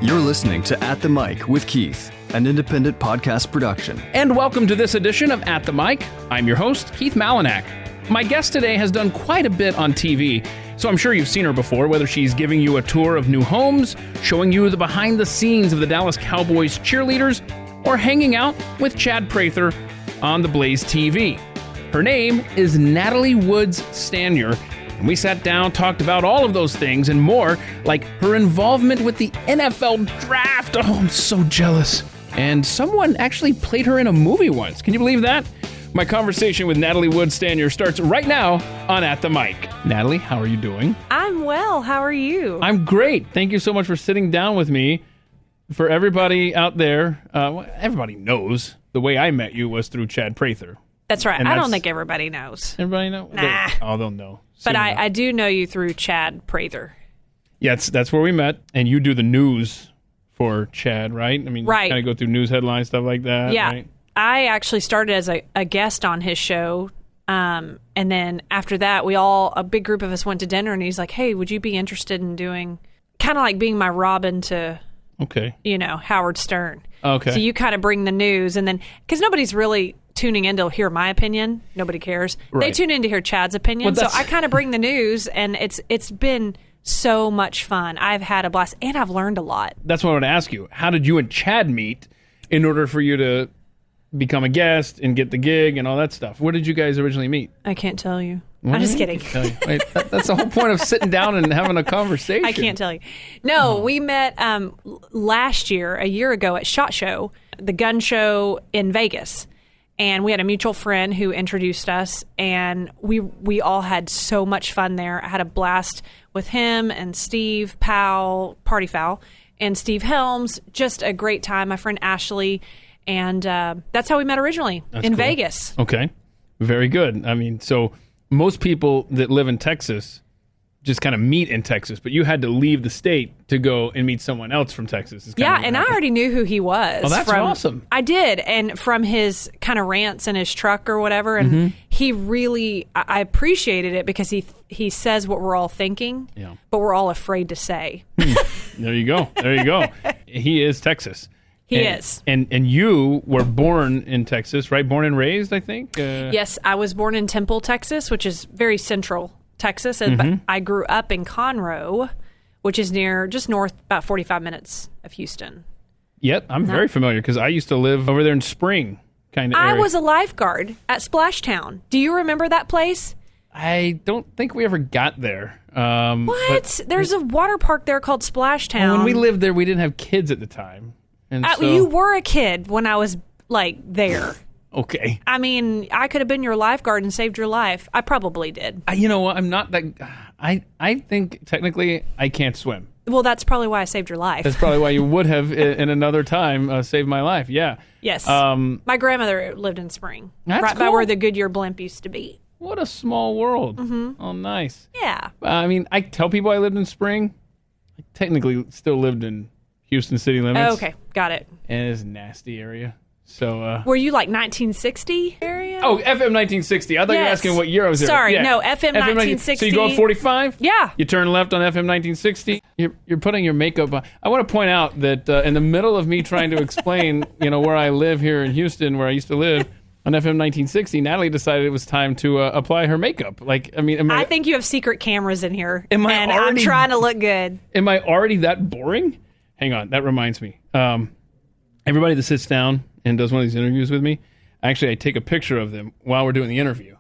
You're listening to At the Mic with Keith, an independent podcast production. And welcome to this edition of At the Mic. I'm your host, Keith Malinak. My guest today has done quite a bit on TV, so I'm sure you've seen her before, whether she's giving you a tour of new homes, showing you the behind the scenes of the Dallas Cowboys cheerleaders, or hanging out with Chad Prather on the Blaze TV. Her name is Natalie Woods-Stanyer, and we sat down, talked about all of those things and more, like her involvement with the NFL draft. Oh, I'm so jealous. And someone actually played her in a movie once. Can you believe that? My conversation with Natalie Woods-Stanyer starts right now on At the Mic. Natalie, how are you doing? I'm well. How are you? I'm great. Thank you so much for sitting down with me. For everybody out there, everybody knows the way I met you was through Chad Prather. That's right. I don't think everybody knows. Everybody know? Nah. They'll know. But I do know you through Chad Prather. Yeah, that's where we met. And you do the news for Chad, right? I mean, right. You kind of go through news headlines, stuff like that, yeah. Right? I actually started as a guest on his show. And then after that, a big group of us went to dinner, and he's like, hey, would you be interested in doing, kind of like being my Robin to, Howard Stern. Okay. So you kind of bring the news, and then, because nobody's really tuning in to hear my opinion. Nobody cares. Right. They tune in to hear Chad's opinion. So I kind of bring the news, and it's been so much fun. I've had a blast, and I've learned a lot. That's what I want to ask you. How did you and Chad meet in order for you to become a guest and get the gig and all that stuff? Where did you guys originally meet? I can't tell you. I'm just kidding. Wait, that's the whole point of sitting down and having a conversation. I can't tell you. No, we met last year, a year ago at SHOT Show, the gun show in Vegas. And we had a mutual friend who introduced us, and we all had so much fun there. I had a blast with him and Steve Powell, Party Foul, and Steve Helms. Just a great time. My friend Ashley, and that's how we met originally in cool. Vegas. Okay, very good. I mean, so most people that live in Texas just kind of meet in Texas, but you had to leave the state to go and meet someone else from Texas. Yeah, and I already knew who he was. Oh, that's awesome. I did, and from his kind of rants in his truck or whatever, and he really, I appreciated it because he says what we're all thinking, but we're all afraid to say. There you go. He is Texas. He is. And you were born in Texas, right? Born and raised, I think? Yes, I was born in Temple, Texas, which is very central Texas, but I grew up in Conroe, which is just north, about 45 minutes of Houston. Yep, I'm very familiar because I used to live over there in Spring kind of area. I was a lifeguard at Splashtown. Do you remember that place? I don't think we ever got there. What? There's a water park there called Splashtown. Well, when we lived there, we didn't have kids at the time. And you were a kid when I was, there. Okay. I mean, I could have been your lifeguard and saved your life. I probably did. You know what? I'm not that... I think, technically, I can't swim. Well, that's probably why I saved your life. That's probably why you would have, in another time, saved my life. Yeah. Yes. My grandmother lived in Spring. That's right cool. by where the Goodyear blimp used to be. What a small world. Oh, nice. Yeah. I mean, I tell people I lived in Spring. I technically still lived in Houston city limits. Oh, okay. Got it. And it's a nasty area. So, were you 1960 area? Oh, FM 1960. I thought you were asking what year I was there. Sorry, no, FM 1960. So you go on 45? Yeah. You turn left on FM 1960. You're putting your makeup on. I want to point out that in the middle of me trying to explain, where I live here in Houston, where I used to live, on FM 1960, Natalie decided it was time to apply her makeup. I think you have secret cameras in here, and I'm trying to look good. Am I already that boring? Hang on, that reminds me. Everybody that sits down and does one of these interviews with me, actually, I take a picture of them while we're doing the interview.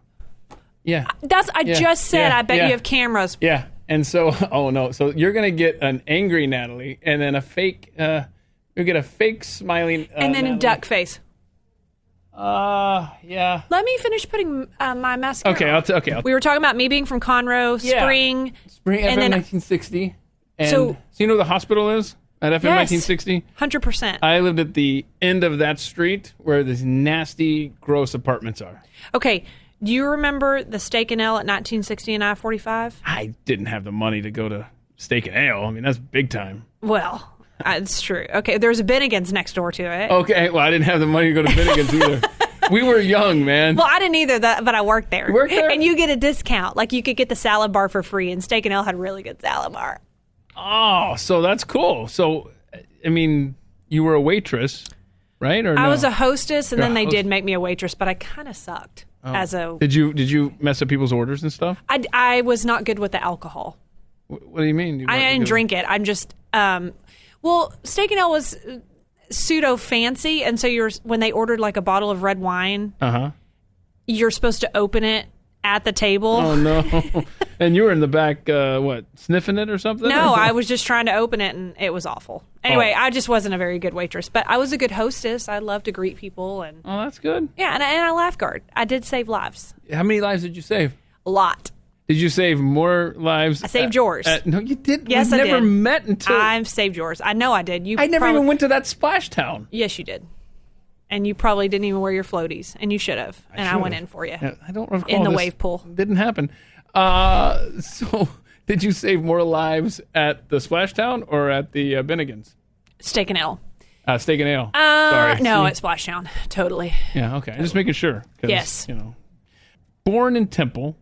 Yeah. I just said, I bet you have cameras. Yeah. And so, oh no. So you're going to get an angry Natalie and then a fake, you'll get a fake smiling and then Natalie. A duck face. Yeah. Let me finish putting my mascara Okay. We were talking about me being from Conroe, Spring. Spring, FM 1960. And so you know where the hospital is? At FM 1960? 100%. I lived at the end of that street where these nasty, gross apartments are. Okay. Do you remember the Steak and Ale at 1960 and I-45? I didn't have the money to go to Steak and Ale. I mean, that's big time. Well, it's true. Okay. There's a Bennigan's next door to it. Okay. Well, I didn't have the money to go to Bennigan's either. We were young, man. Well, I didn't either, but I worked there. You worked there? And you get a discount. You could get the salad bar for free, and Steak and Ale had a really good salad bar. Oh, so that's cool. So I mean, you were a waitress, right? Or I no? was a hostess, and You're then a they host- did make me a waitress, but I kind of sucked as a. Did you mess up people's orders and stuff? I was not good with the alcohol. What do you mean? You I weren't didn't good- drink it. I'm just. Well, steak and ale was pseudo fancy, and so when they ordered like a bottle of red wine, you're supposed to open it at the table. Oh no! And you were in the back, sniffing it or something? No, I was just trying to open it, and it was awful. Anyway, I just wasn't a very good waitress, but I was a good hostess. I love to greet people, and Oh, that's good. yeah, and I lifeguard. I did save lives, How many lives did you save? a lot. Did you save more lives? I saved yours. No, you didn't. Yes, we I never did. met until I've saved yours. I know I did. You. I never probably- even went to that splash town. Yes, you did. And you probably didn't even wear your floaties, and you should have. And I went should've. in for you. Yeah, I don't recall In the this. wave pool. Didn't happen. So, did you save more lives at the splash town or at the Bennigan's? Steak and ale. Steak and ale. Sorry. No, See? at Splashdown. Totally. Yeah, okay. I'm just making sure. 'Cause, Yes. Born in Temple.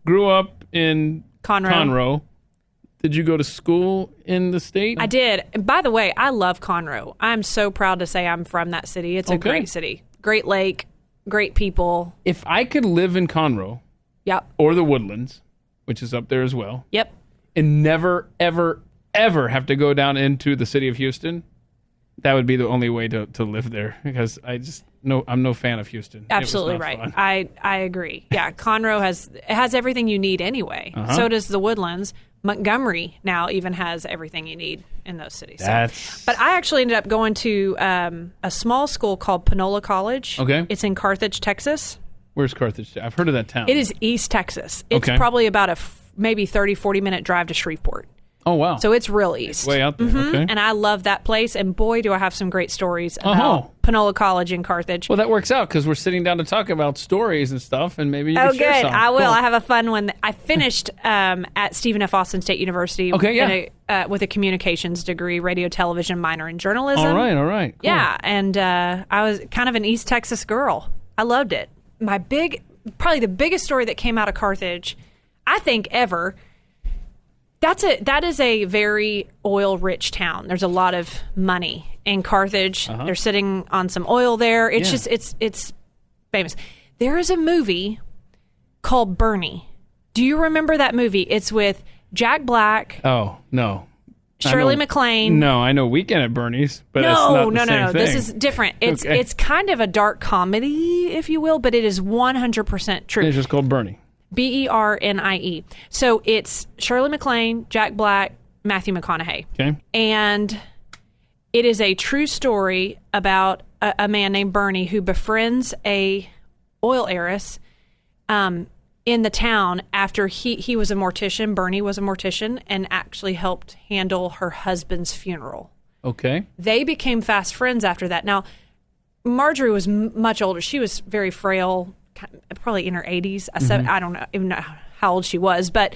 Grew up in Conroe. Did you go to school in the state? I did. And by the way, I love Conroe. I'm so proud to say I'm from that city. It's a Okay. great city. Great lake, great people. If I could live in Conroe Yep. or the Woodlands, which is up there as well, Yep. and never, ever, ever have to go down into the city of Houston, that would be the only way to live there, because I'm no fan of Houston. It was Absolutely not right. fun. I agree. Yeah, Conroe has everything you need anyway. So does the Woodlands. Montgomery now even has everything you need in those cities. But I actually ended up going to a small school called Panola College. Okay. It's in Carthage, Texas. Where's Carthage? I've heard of that town. It is East Texas. It's Okay. probably about a maybe 30, 40-minute drive to Shreveport. Oh, wow. So it's real east. Way out there. Okay. And I love that place. And boy, do I have some great stories about Panola College in Carthage. Well, that works out because we're sitting down to talk about stories and stuff, and maybe you Oh, can share good. some. I will. Cool. I have a fun one. I finished at Stephen F. Austin State University Okay, yeah. with a communications degree, radio, television, minor in journalism. All right. Cool. Yeah, and I was kind of an East Texas girl. I loved it. Probably the biggest story that came out of Carthage, I think, ever. That is a very oil-rich town. There's a lot of money in Carthage. They're sitting on some oil there. It's just it's famous. There is a movie called Bernie. Do you remember that movie? It's with Jack Black, Oh, no. Shirley I know- MacLaine. No, I know Weekend at Bernie's, but it's not the same thing. This is different. Okay. It's kind of a dark comedy, if you will, but it is 100% true. It's just called Bernie. Bernie. So it's Shirley MacLaine, Jack Black, Matthew McConaughey. Okay. And it is a true story about a man named Bernie who befriends a oil heiress in the town after he was a mortician. Bernie was a mortician and actually helped handle her husband's funeral. Okay. They became fast friends after that. Now, Marjorie was much older. She was very frail, probably in her 80s. I don't even know how old she was, but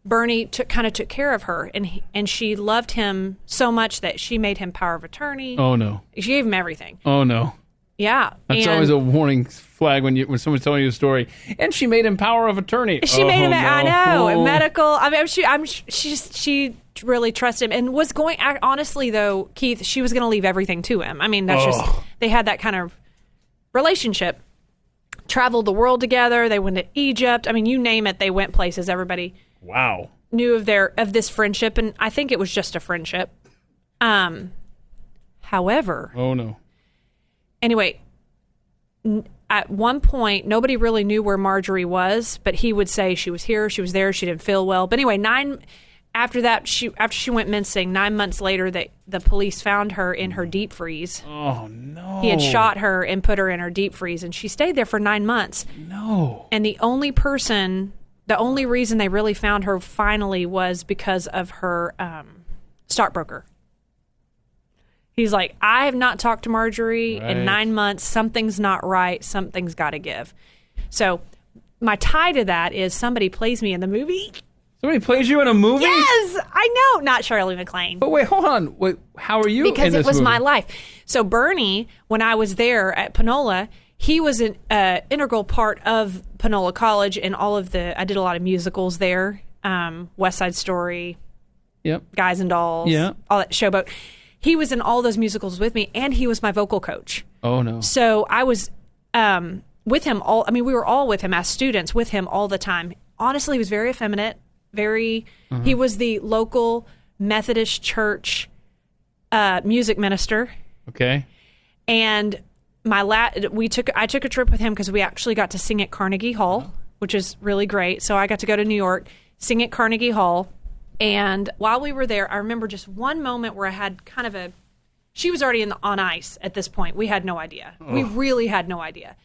Bernie took care of her, and she loved him so much that she made him power of attorney. Oh, no. She gave him everything. Oh, no. Yeah, That's and always a warning flag when someone's telling you a story. And she made him power of attorney. She made him. No. I know medical. I mean, she really trusted him and was going. Honestly, though, Keith, she was going to leave everything to him. I mean, that's just they had that kind of relationship. Traveled the world together. They went to Egypt. I mean, you name it, they went places. Everybody Wow. knew of this friendship, and I think it was just a friendship. However, Oh, no. anyway, at one point, nobody really knew where Marjorie was, but he would say she was here, she was there, she didn't feel well. But anyway, after she went missing, 9 months later, the police found her in her deep freeze. Oh, no. He had shot her and put her in her deep freeze, and she stayed there for 9 months. No. And the only reason they really found her finally was because of her stockbroker. He's like, I have not talked to Marjorie in 9 months. Something's not right. Something's got to give. So my tie to that is somebody plays me in the movie. Somebody plays you in a movie? Yes, I know. Not Shirley MacLaine. But wait, hold on. Wait, how are you Because in this it was movie? my life. So Bernie, when I was there at Panola, he was an integral part of Panola College and I did a lot of musicals there. West Side Story, Yep. Guys and Dolls, Yeah. all that, Showboat. he was in all those musicals with me, and he was my vocal coach. Oh, no. So I was with him we were all with him as students, with him all the time. Honestly, he was very effeminate, he was the local Methodist church music minister. Okay. And I took a trip with him because we actually got to sing at Carnegie Hall, which is really great. So I got to go to New York, sing at Carnegie Hall. And while we were there, I remember just one moment where I had kind of she was already on ice at this point. We had no idea. We really had no idea.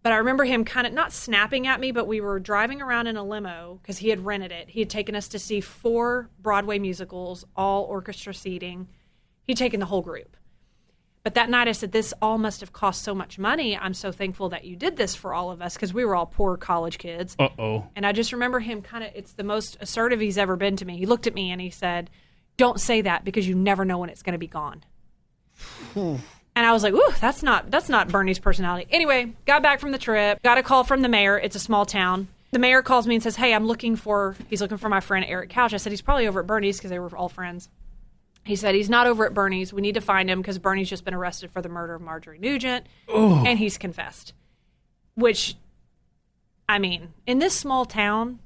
But I remember him kind of not snapping at me, but we were driving around in a limo because he had rented it. He had taken us to see 4 Broadway musicals, all orchestra seating. He'd taken the whole group. But that night I said, this all must have cost so much money. I'm so thankful that you did this for all of us because we were all poor college kids. Uh-oh. And I just remember him it's the most assertive he's ever been to me. He looked at me and he said, don't say that because you never know when it's going to be gone. And I was like, ooh, that's not Bernie's personality. Anyway, got back from the trip, got a call from the mayor. It's a small town. The mayor calls me and says, hey, he's looking for my friend Eric Couch. I said, he's probably over at Bernie's because they were all friends. He said, he's not over at Bernie's. We need to find him because Bernie's just been arrested for the murder of Marjorie Nugent. Oh. And he's confessed. Which, I mean, in this small town,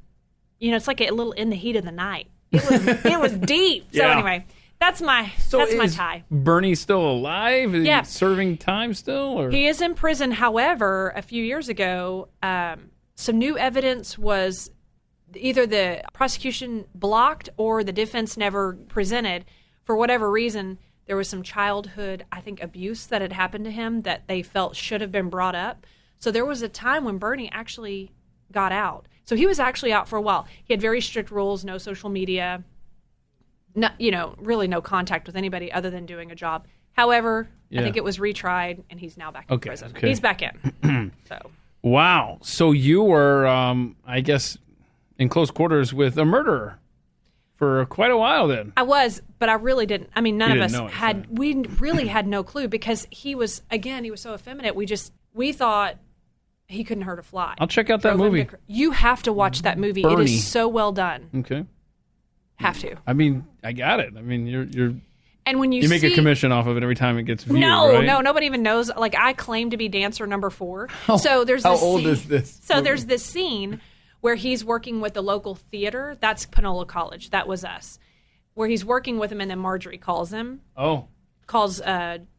it's like a little in the heat of the night. It was deep. So anyway, that's my tie. Bernie still alive? Is he serving time still? Or? He is in prison. However, a few years ago, some new evidence was either the prosecution blocked or the defense never presented. For whatever reason, there was some childhood, I think, abuse that had happened to him that they felt should have been brought up. So there was a time when Bernie actually got out. So he was actually out for a while. He had very strict rules, no social media, really no contact with anybody other than doing a job. However, I think it was retried, and he's now back in prison. Okay. He's back in. So. Wow. So you were, I guess, in close quarters with a murderer for quite a while then. I was, but I really didn't. I mean, none of us had. We really had no clue because he was so effeminate. We thought he couldn't hurt a fly. I'll check out that movie. You have to watch that movie. Bernie. It is so well done. Okay. Have to. I mean, I got it. I mean, you're and when you make a commission off of it every time it gets viewed, right? No, nobody even knows. Like, I claim to be dancer number 4. So there's this old is this? So there's this scene where he's working with the local theater. That's Panola College. That was us. Where he's working with him, and then Marjorie calls him. Oh. Calls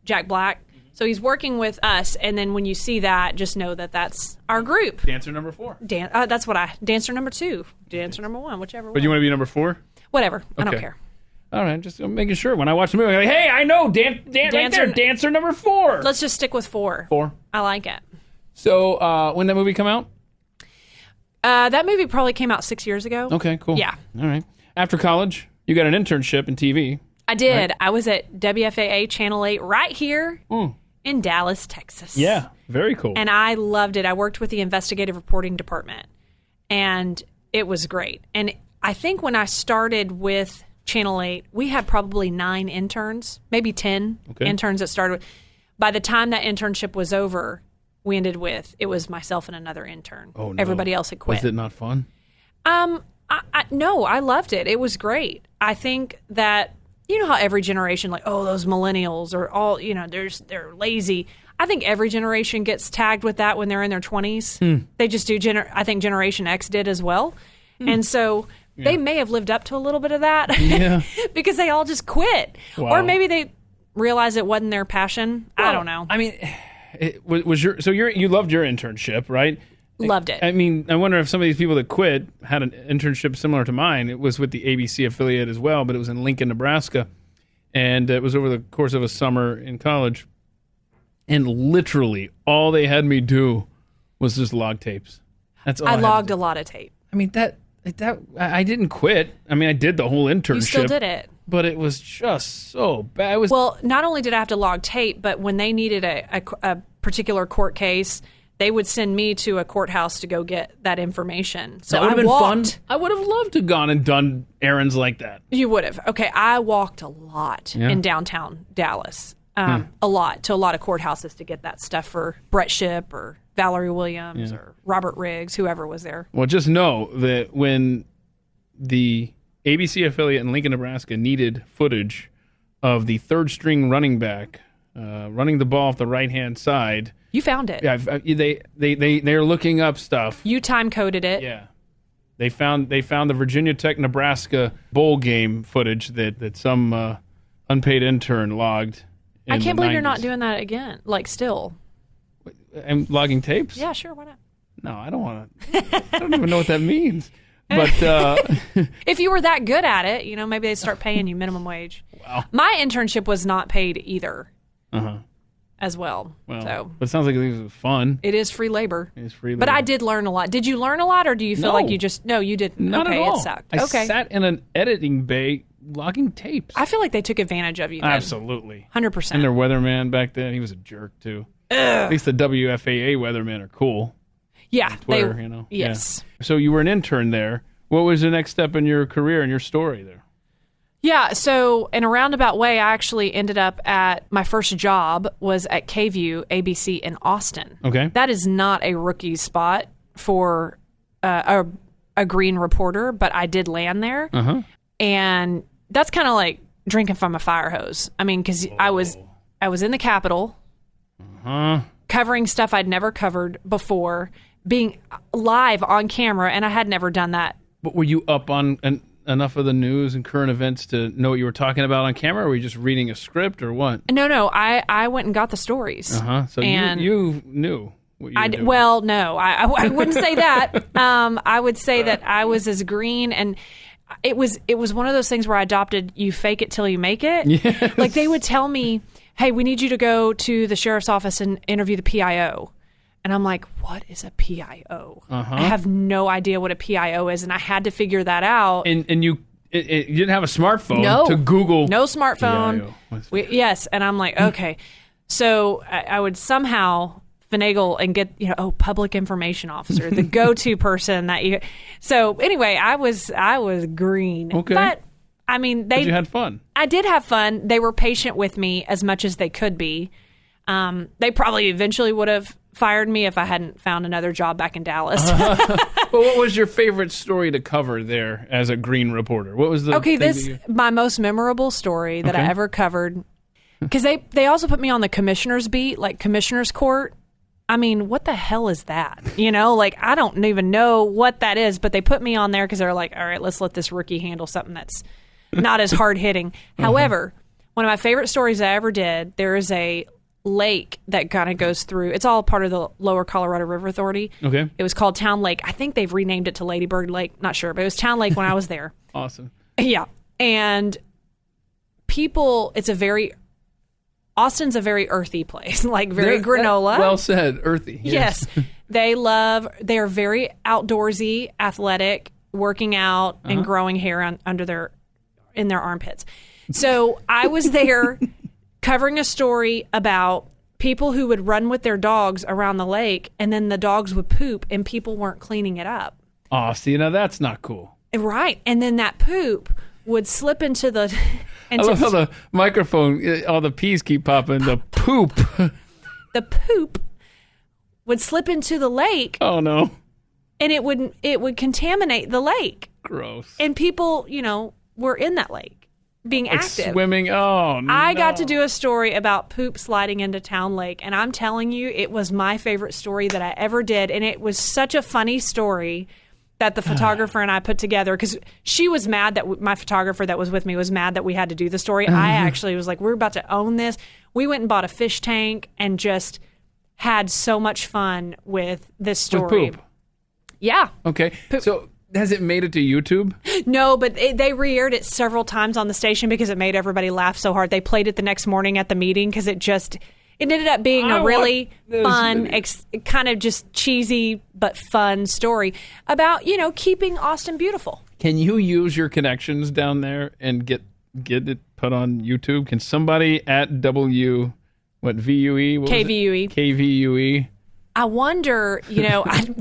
Jack Black. So he's working with us, and then when you see that, just know that that's our group. Dancer number 4. That's what dancer number 2, dancer number 1, whichever. But you want to be number 4? Whatever. I don't care. All right, just making sure. When I watch the movie, I'm like, hey, I know, dancer number 4. Let's just stick with 4. 4. I like it. So when did that movie come out? That movie probably came out 6 years ago. Okay, cool. Yeah. All right. After college, you got an internship in TV. I did. Right? I was at WFAA Channel 8 right here in Dallas, Texas. Yeah, very cool. And I loved it. I worked with the investigative reporting department, and it was great. And I think when I started with Channel 8, we had probably 9 interns, maybe 10 interns that started. By the time that internship was over, we ended with, it was myself and another intern. Oh, no. Everybody else had quit. Was it not fun? No, I loved it. It was great. I think that, you know how every generation, like, oh, those millennials are all, they're lazy. I think every generation gets tagged with that when they're in their 20s. They just do, I think Generation X did as well. And so they may have lived up to a little bit of that because they all just quit. Wow. Or maybe they realized it wasn't their passion. Well, I don't know. I mean, you loved your internship, right? Loved it. I mean, I wonder if some of these people that quit had an internship similar to mine. It was with the ABC affiliate as well, but it was in Lincoln, Nebraska. And it was over the course of a summer in college. And literally all they had me do was just log tapes. That's all I logged a lot of tape. I mean, I didn't quit. I mean, I did the whole internship. You still did it. But it was just so bad. Well, not only did I have to log tape, but when they needed a particular court case, they would send me to a courthouse to go get that information. So that would have been fun. I would have loved to have gone and done errands like that. You would have. Okay, I walked a lot in downtown Dallas. A lot to a lot of courthouses to get that stuff for Brett Shipp or Valerie Williams or Robert Riggs, whoever was there. Well, just know that when the ABC affiliate in Lincoln, Nebraska needed footage of the third string running back running the ball off the right-hand side. You found it. Yeah, they're looking up stuff. You time coded it. Yeah. They found the Virginia Tech Nebraska bowl game footage that some unpaid intern logged. I can't believe 90s. you're not doing that again. Like, still. And logging tapes? Yeah, sure. Why not? No, I don't want to. I don't even know what that means. But if you were that good at it, maybe they'd start paying you minimum wage. Wow. My internship was not paid either. Uh-huh. As well. But it sounds like it was fun. It is free labor. It is free labor. But I did learn a lot. Did you learn a lot, or do you feel like you just... No, you didn't. Not at all. It sucked. I sat in an editing bay logging tapes. I feel like they took advantage of you then. Absolutely. 100%. And their weatherman back then, he was a jerk too. At least the WFAA weathermen are cool. Yeah. Twitter, Yes. Yeah. So you were an intern there. What was the next step in your career and your story there? Yeah, so in a roundabout way, I actually ended up at my first job was at KView ABC in Austin. Okay. That is not a rookie spot for a green reporter, but I did land there. Uh-huh. And that's kind of like drinking from a fire hose. I mean, because I was in the Capitol, covering stuff I'd never covered before, being live on camera, and I had never done that. But were you up on enough of the news and current events to know what you were talking about on camera, or were you just reading a script, or what? No, I went and got the stories. So you knew what you were doing. Well, no, I wouldn't say that. I would say that I was as green, and it was one of those things where I adopted you fake it till you make it. Yes. Like they would tell me, hey, we need you to go to the sheriff's office and interview the PIO. And I'm like, what is a PIO? I have no idea what a PIO is, and I had to figure that out. And you didn't have a smartphone to Google. No smartphone. Yes, and I'm like, okay. So I would somehow finagle and get, public information officer, the go-to person that you. So anyway, I was green. Okay. But I mean, you had fun. I did have fun. They were patient with me as much as they could be. They probably eventually would have fired me if I hadn't found another job back in Dallas. Well, what was your favorite story to cover there as a green reporter? What was the my most memorable story that I ever covered, because they also put me on the commissioner's beat, like commissioner's court. I mean, what the hell is that? I don't even know what that is, but they put me on there because they're like, all right, let's let this rookie handle something that's not as hard hitting. However, one of my favorite stories I ever did, there is a lake that kind of goes through. It's all part of the Lower Colorado River Authority. Okay. It was called Town Lake. I think they've renamed it to Lady Bird Lake. Not sure, but it was Town Lake when I was there. Awesome. Yeah. And Austin's a very earthy place, like very granola. Well said, earthy. Yes. They're very outdoorsy, athletic, working out and growing hair in their armpits. So I was there covering a story about people who would run with their dogs around the lake, and then the dogs would poop and people weren't cleaning it up. Oh, see, now that's not cool. Right. And then that poop would slip into the... I love how the microphone, all the P's keep popping. The poop. The poop would slip into the lake. Oh, no. And it would contaminate the lake. Gross. And people, were in that lake being active. Swimming. Oh, no. I got to do a story about poop sliding into Town Lake. And I'm telling you, it was my favorite story that I ever did. And it was such a funny story that the photographer and I put together, because she was mad that my photographer that was with me was mad that we had to do the story. I actually was like, we're about to own this. We went and bought a fish tank and just had so much fun with this story. With poop? Yeah. Okay. Poop. So has it made it to YouTube? No, but they re-aired it several times on the station because it made everybody laugh so hard. They played it the next morning at the meeting because it ended up being a really fun, kind of just cheesy but fun story about, keeping Austin beautiful. Can you use your connections down there and get it put on YouTube? Can somebody at VUE? KVUE. I wonder,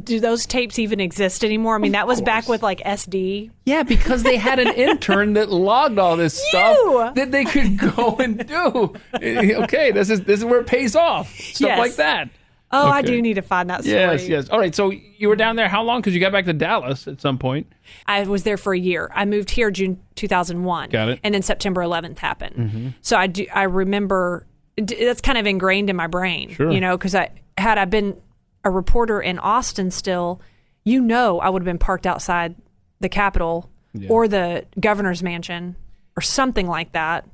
do those tapes even exist anymore? I mean, that was back with like SD. Yeah, because they had an intern that logged all this stuff that they could go and do. Okay, this is where it pays off. Stuff like that. Oh, Okay. I do need to find that story. Yes. All right, so you were down there how long? Because you got back to Dallas at some point. I was there for a year. I moved here June 2001. Got it. And then September 11th happened. So I remember, that's kind of ingrained in my brain. Sure. Because had I been a reporter in Austin still, I would have been parked outside the Capitol or the governor's mansion or something like that.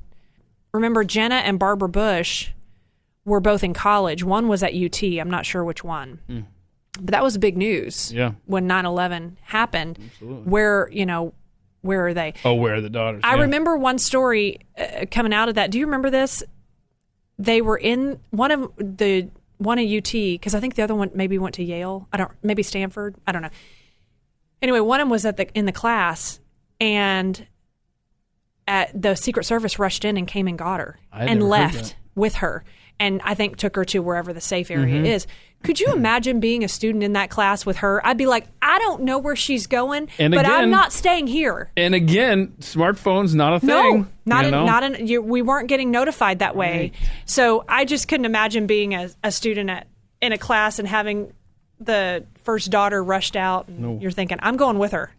Remember, Jenna and Barbara Bush were both in college. One was at UT. I'm not sure which one. But that was big news when 9/11 happened. Absolutely. Where are they? Oh, where are the daughters? I remember one story coming out of that. Do you remember this? They were in one at UT, because I think the other one maybe went to Yale. Maybe Stanford. I don't know. Anyway, one of them was in the class, and the Secret Service rushed in and came and got her and left with her. And I think took her to wherever the safe area is. Could you imagine being a student in that class with her? I'd be like, I don't know where she's going, but I'm not staying here. And again, smartphones not a thing. No, we weren't getting notified that way. Right. So I just couldn't imagine being a student in a class and having the first daughter rushed out. And you're thinking, I'm going with her.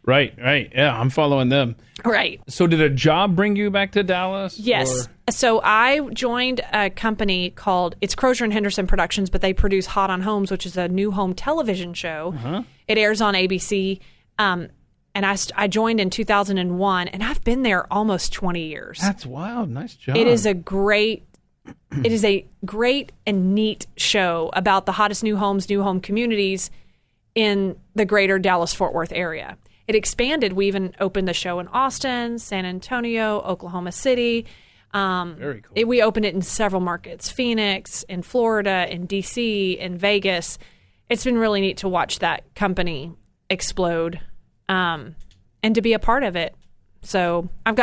Right. Yeah, I'm following them. Right. So did a job bring you back to Dallas? Yes. So I joined a company called, it's Crozier and Henderson Productions, but they produce Hot on Homes, which is a new home television show. It airs on ABC. And I joined in 2001, and I've been there almost 20 years. That's wild. Nice job. It is a great and neat show about the hottest new homes, new home communities in the greater Dallas-Fort Worth area. It expanded. We even opened the show in Austin, San Antonio, Oklahoma City. Very cool. We opened it in several markets: Phoenix, in Florida, in DC, in Vegas. It's been really neat to watch that company explode and to be a part of it. So I've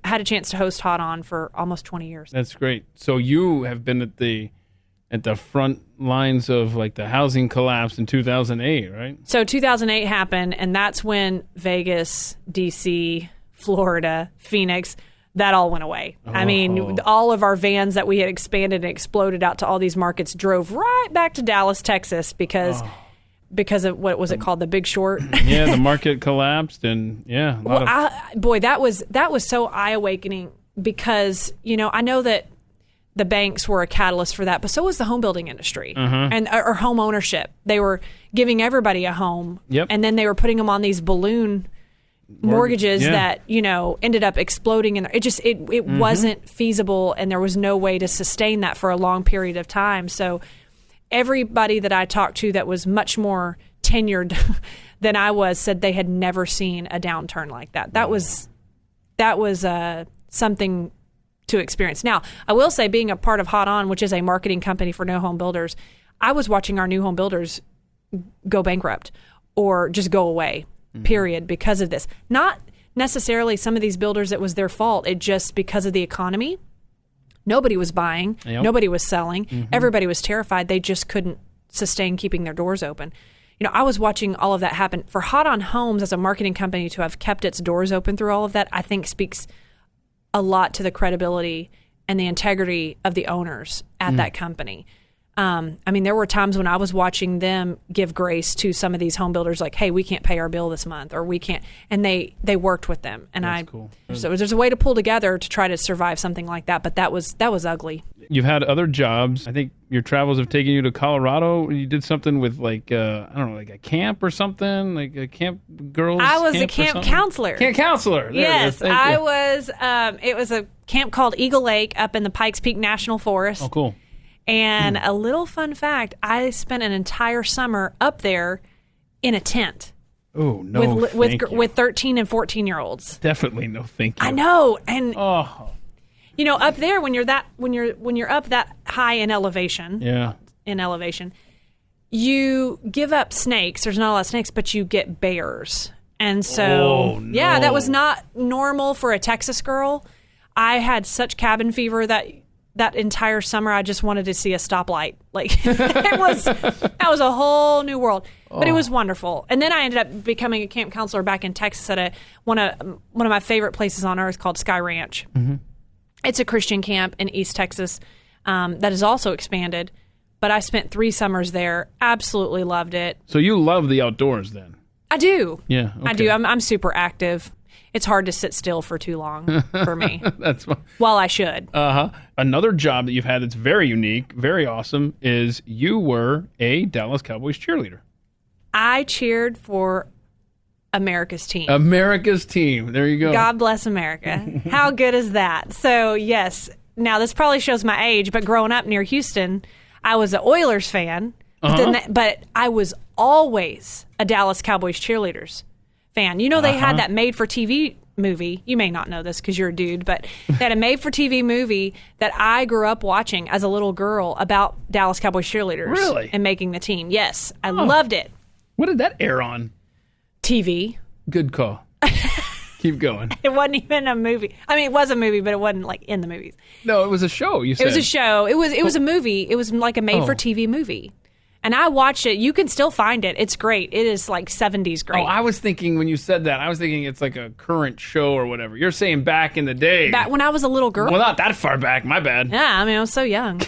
had a chance to host Hot On for almost 20 years. That's great. So you have been at the front lines of like the housing collapse in 2008, right? So 2008 happened, and that's when Vegas, DC, Florida, Phoenix, that all went away. I mean, all of our vans that we had expanded and exploded out to all these markets drove right back to Dallas, Texas, because of what was it called, The Big Short? Yeah, the market collapsed, and that was so eye-awakening, because I know that the banks were a catalyst for that, but so was the home building industry and or home ownership. They were giving everybody a home, and then they were putting them on these balloon mortgages that ended up exploding, and it wasn't feasible, and there was no way to sustain that for a long period of time. So everybody that I talked to that was much more tenured than I was said they had never seen a downturn like that. That was something to experience. Now, I will say, being a part of Hot On, which is a marketing company for new home builders, I was watching our new home builders go bankrupt or just go away, period, because of this. Not necessarily some of these builders, it was their fault. It just because of the economy. Nobody was buying. Nobody was selling. Everybody was terrified. They just couldn't sustain keeping their doors open. I was watching all of that happen. For Hot On Homes as a marketing company to have kept its doors open through all of that, I think speaks a lot to the credibility and the integrity of the owners at that company. I mean, there were times when I was watching them give grace to some of these home builders, like, hey, we can't pay our bill this month, or we can't. And they worked with them. And That's cool. So there's a way to pull together to try to survive something like that. But that was ugly. You've had other jobs. I think your travels have taken you to Colorado. You did something with like a camp or something, like a camp girls. I was a camp counselor. Camp counselor. There yes, I was. It was a camp called Eagle Lake up in the Pikes Peak National Forest. Oh, cool. And a little fun fact, I spent an entire summer up there in a tent. Oh, no, with 13 and 14-year-olds. Definitely no thank you. I know. And up there when you're up that high in elevation. Yeah. In elevation, you give up snakes. There's not a lot of snakes, but you get bears. And so yeah, that was not normal for a Texas girl. I had such cabin fever that entire summer, I just wanted to see a stoplight. Like that was a whole new world, but it was wonderful. And then I ended up becoming a camp counselor back in Texas at one of my favorite places on earth called Sky Ranch. It's a Christian camp in East Texas that has also expanded, but I spent 3 summers there. Absolutely loved it. So you love the outdoors then? I do. Yeah, okay. I do. I'm super active. It's hard to sit still for too long for me. That's fine. While I should. Another job that you've had that's very unique, very awesome, is you were a Dallas Cowboys cheerleader. I cheered for America's team. America's team. There you go. God bless America. How good is that? So, yes. Now, this probably shows my age, but growing up near Houston, I was an Oilers fan. But I was always a Dallas Cowboys cheerleaders fan. You know, they had that made-for-TV movie. You may not know this because you're a dude, but they had a made-for-TV movie that I grew up watching as a little girl about Dallas Cowboys cheerleaders. Really? And making the team. Yes. I loved it. What did that air on? TV. Good call. Keep going. It wasn't even a movie. I mean, it was a movie, but it wasn't like in the movies. No, it was a show, you said. It was a show. It was a movie. It was like a made-for-TV movie. And I watched it. You can still find it. It's great. It is like 70s great. Oh, I was thinking when you said that, I was thinking it's like a current show or whatever. You're saying back in the day. Back when I was a little girl. Well, not that far back. My bad. Yeah, I mean, I was so young.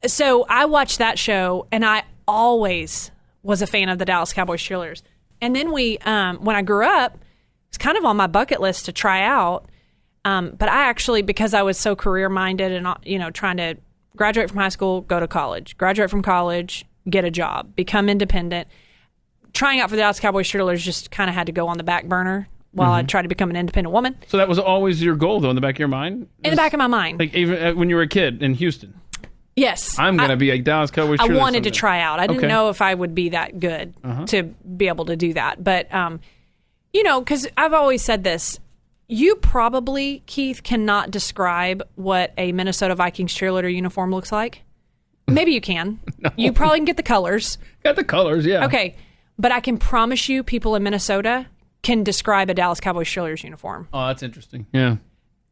So I watched that show, and I always was a fan of the Dallas Cowboys cheerleaders. And then when I grew up, it's kind of on my bucket list to try out. But I actually, because I was so career-minded and, trying to graduate from high school, go to college, graduate from college, get a job, become independent. Trying out for the Dallas Cowboys cheerleaders just kind of had to go on the back burner while I tried to become an independent woman. So that was always your goal, though, in the back of your mind? In the back of my mind. Like even when you were a kid in Houston? Yes. I'm going to be a Dallas Cowboys cheerleader. I wanted someday. to try out. I didn't know if I would be that good to be able to do that. But, because I've always said this. You probably, Keith, cannot describe what a Minnesota Vikings cheerleader uniform looks like. Maybe you can. No. You probably can get the colors. Got the colors, yeah. Okay. But I can promise you people in Minnesota can describe a Dallas Cowboys cheerleaders uniform. Oh, that's interesting. Yeah.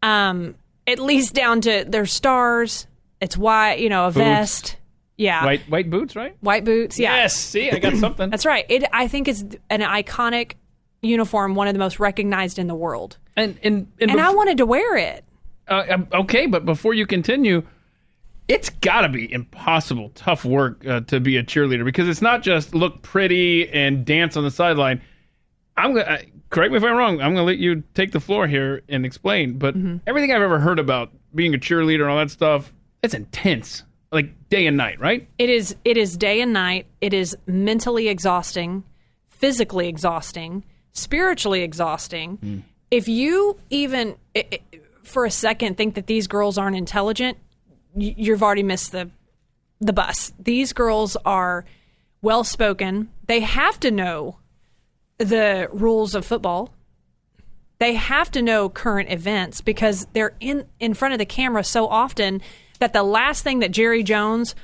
At least down to their stars. It's white, a vest. Yeah. White boots, right? White boots, yeah. Yes, see, I got something. That's right. I think it's an iconic uniform, one of the most recognized in the world. And I wanted to wear it. Okay, but before you continue, it's got to be impossible, tough work to be a cheerleader because it's not just look pretty and dance on the sideline. Correct me if I'm wrong. I'm going to let you take the floor here and explain. But everything I've ever heard about being a cheerleader and all that stuff, it's intense, like day and night, right? It is day and night. It is mentally exhausting, physically exhausting, spiritually exhausting. If you even for a second think that these girls aren't intelligent, you've already missed the bus. These girls are well-spoken. They have to know the rules of football. They have to know current events because they're in front of the camera so often that the last thing that Jerry Jones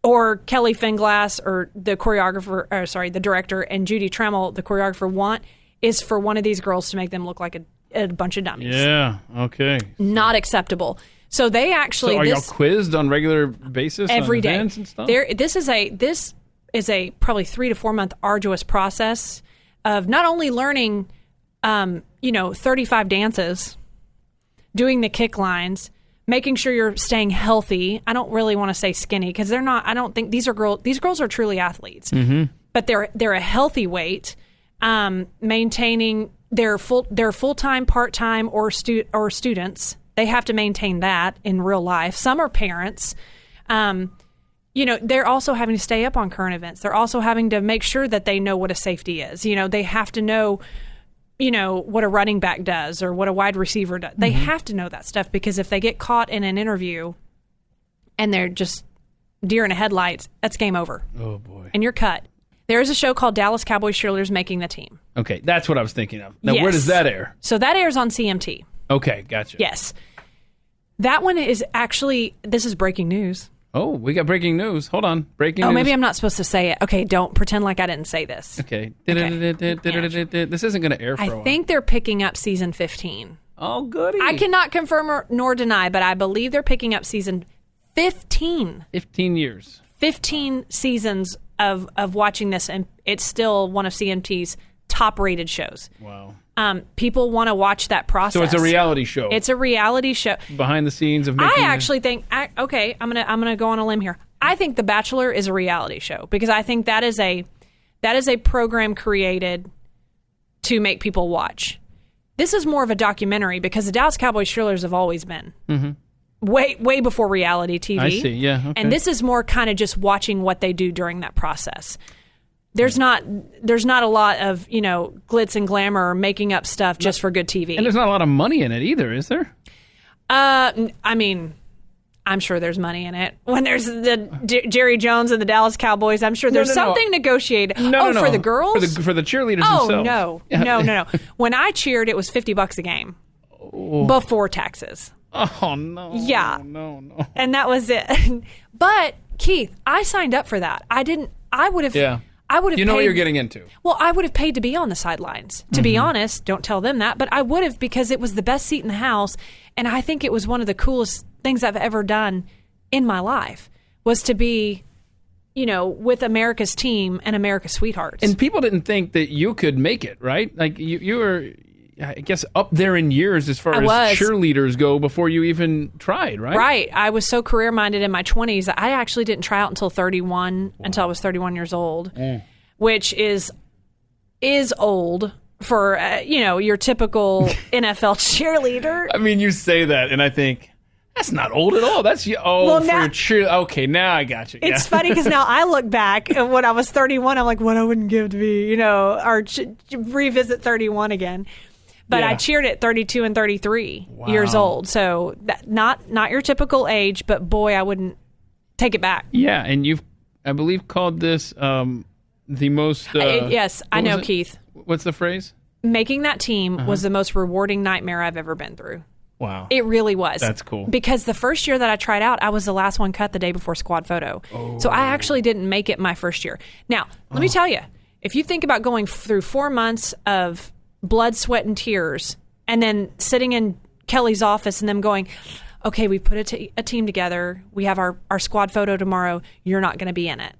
or Kelly Finglass or the director, and Judy Tremmel, the choreographer, want is for one of these girls to make them look like a bunch of dummies. Yeah, okay. Not acceptable. So they actually... So are y'all quizzed on regular basis every on day events and stuff? This is a probably 3 to 4 month arduous process of not only learning 35 dances, doing the kick lines, making sure you're staying healthy. I don't really want to say skinny because they're not. I don't think these girls are truly athletes, but they're a healthy weight, maintaining their full-time, part-time or students. They have to maintain that in real life. Some are parents. They're also having to stay up on current events. They're also having to make sure that they know what a safety is. They have to know, what a running back does or what a wide receiver does. They have to know that stuff because if they get caught in an interview and they're just deer in the headlights, that's game over. Oh, boy. And you're cut. There is a show called Dallas Cowboys Cheerleaders Making the Team. Okay, that's what I was thinking of. Now, Yes. Where does that air? So that airs on CMT. Okay, gotcha. Yes. That one is actually, this is breaking news. Oh, we got breaking news. Hold on. Breaking news. Oh, maybe I'm not supposed to say it. Okay, don't pretend like I didn't say this. Okay. This isn't going to air for a while. I think they're picking up season 15. Oh, goody. I cannot confirm nor deny, but I believe they're picking up season 15. 15 years. 15 seasons of watching this, and it's still one of CMT's top-rated shows. Wow. People want to watch that process. So it's a reality show. It's a reality show. Behind the scenes of making... I actually think... Okay, I'm gonna go on a limb here. I think The Bachelor is a reality show because I think that is a program created to make people watch. This is more of a documentary because the Dallas Cowboys cheerleaders have always been. Mm-hmm. Way before reality TV. I see, yeah. Okay. And this is more kind of just watching what they do during that process. There's not a lot of, glitz and glamour or making up stuff just for good TV. And there's not a lot of money in it either, is there? I mean, I'm sure there's money in it. When there's the Jerry Jones and the Dallas Cowboys, I'm sure there's something negotiated. No. For the girls? For the cheerleaders themselves. No. When I cheered, it was $50 a game before taxes. Oh, no. Yeah. No. And that was it. But, Keith, I signed up for that. I would have... Yeah. I would have. You know paid, what you're getting into. Well, I would have paid to be on the sidelines. To be honest, don't tell them that, but I would have because it was the best seat in the house, and I think it was one of the coolest things I've ever done in my life was to be, with America's team and America's sweethearts. And people didn't think that you could make it, right? Like you were, I guess, up there in years as far as cheerleaders go before you even tried, right? Right. I was so career-minded in my 20s. I actually didn't try out until 31, until I was 31 years old, which is old for, your typical NFL cheerleader. I mean, you say that, and I think, that's not old at all. That's, okay, now I got you. It's funny because now I look back and when I was 31, I'm like, what I wouldn't give to be, or revisit 31 again. But I cheered at 32 and 33 years old. So not your typical age, but boy, I wouldn't take it back. Yeah, and you've, I believe, called this the most... yes, I know, Keith. What's the phrase? Making that team was the most rewarding nightmare I've ever been through. Wow. It really was. That's cool. Because the first year that I tried out, I was the last one cut the day before squad photo. Oh. So I actually didn't make it my first year. Now, let me tell you, if you think about going through 4 months of blood, sweat, and tears, and then sitting in Kelly's office and them going, okay, we put a team together. We have our squad photo tomorrow. You're not going to be in it.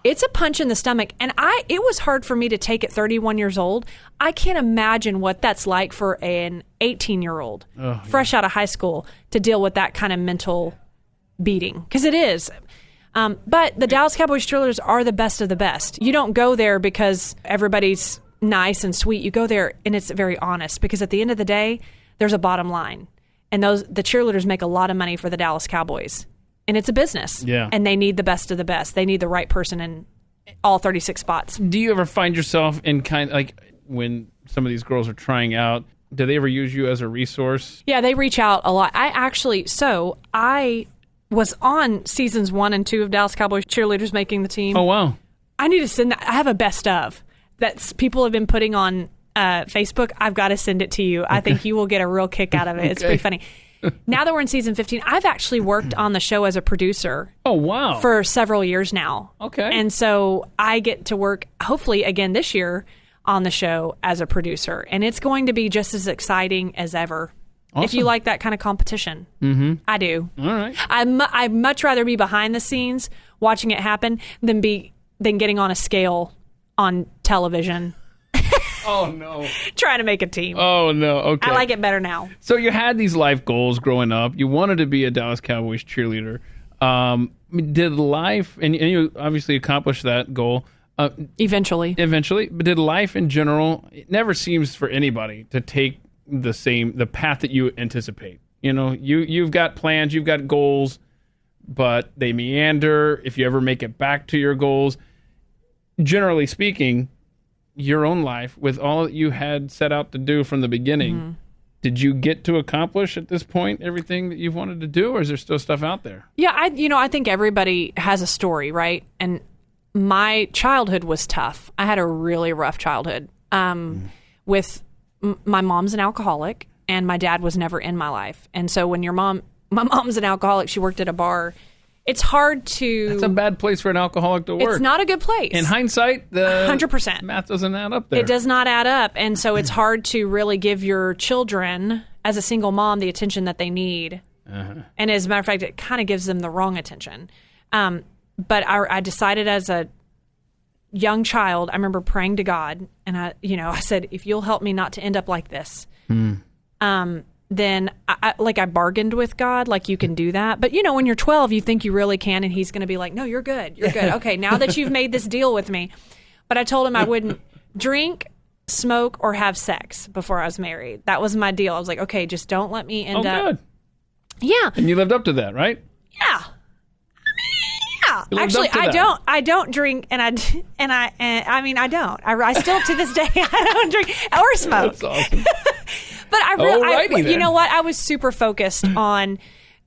It's a punch in the stomach. And it was hard for me to take at 31 years old. I can't imagine what that's like for an 18-year-old fresh out of high school to deal with that kind of mental beating. Because it is. But the Dallas Cowboys cheerleaders are the best of the best. You don't go there because everybody's nice and sweet. You go there and it's very honest because at the end of the day, there's a bottom line. And the cheerleaders make a lot of money for the Dallas Cowboys. And it's a business. Yeah. And they need the best of the best. They need the right person in all 36 spots. Do you ever find yourself in kind of like when some of these girls are trying out, do they ever use you as a resource? Yeah, they reach out a lot. I was on seasons 1 and 2 of Dallas Cowboys cheerleaders making the team. Oh, wow. I need to send that. I have a best of that people have been putting on Facebook. I've got to send it to you. Okay. I think you will get a real kick out of it. Okay. It's pretty funny. Now that we're in season 15, I've actually worked on the show as a producer. Oh, wow. For several years now. Okay. And so I get to work, hopefully, again this year on the show as a producer. And it's going to be just as exciting as ever. Awesome. If you like that kind of competition. Mm-hmm. I do. All right. I'd much rather be behind the scenes watching it happen than getting on a scale on television. Oh, no. Trying to make a team. Oh, no. Okay. I like it better now. So you had these life goals growing up. You wanted to be a Dallas Cowboys cheerleader. Did life, and you obviously accomplished that goal. Eventually. But did life in general, it never seems for anybody to take the path that you anticipate. You've got plans, you've got goals, but they meander if you ever make it back to your goals. Generally speaking, your own life, with all that you had set out to do from the beginning, did you get to accomplish at this point everything that you've wanted to do, or is there still stuff out there? Yeah, I think everybody has a story, right? And my childhood was tough. I had a really rough childhood. With my mom's an alcoholic, and my dad was never in my life. And so when my mom's an alcoholic, she worked at a bar. It's hard to... That's a bad place for an alcoholic to work. It's not a good place. In hindsight, the 100%. Math doesn't add up there. It does not add up. And so it's hard to really give your children, as a single mom, the attention that they need. And as a matter of fact, it kind of gives them the wrong attention. But I decided as a young child, I remember praying to God, and I said, if you'll help me not to end up like this, then I bargained with God, like, you can do that. But, when you're 12, you think you really can, and he's going to be like, no, you're good. You're good. Okay, now that you've made this deal with me. But I told him I wouldn't drink, smoke, or have sex before I was married. That was my deal. I was like, okay, just don't let me end up. Good. Yeah. And you lived up to that, right? Yeah. Actually, I don't drink, and I don't. I still, to this day, I don't drink or smoke. That's awesome. But you know what? I was super focused on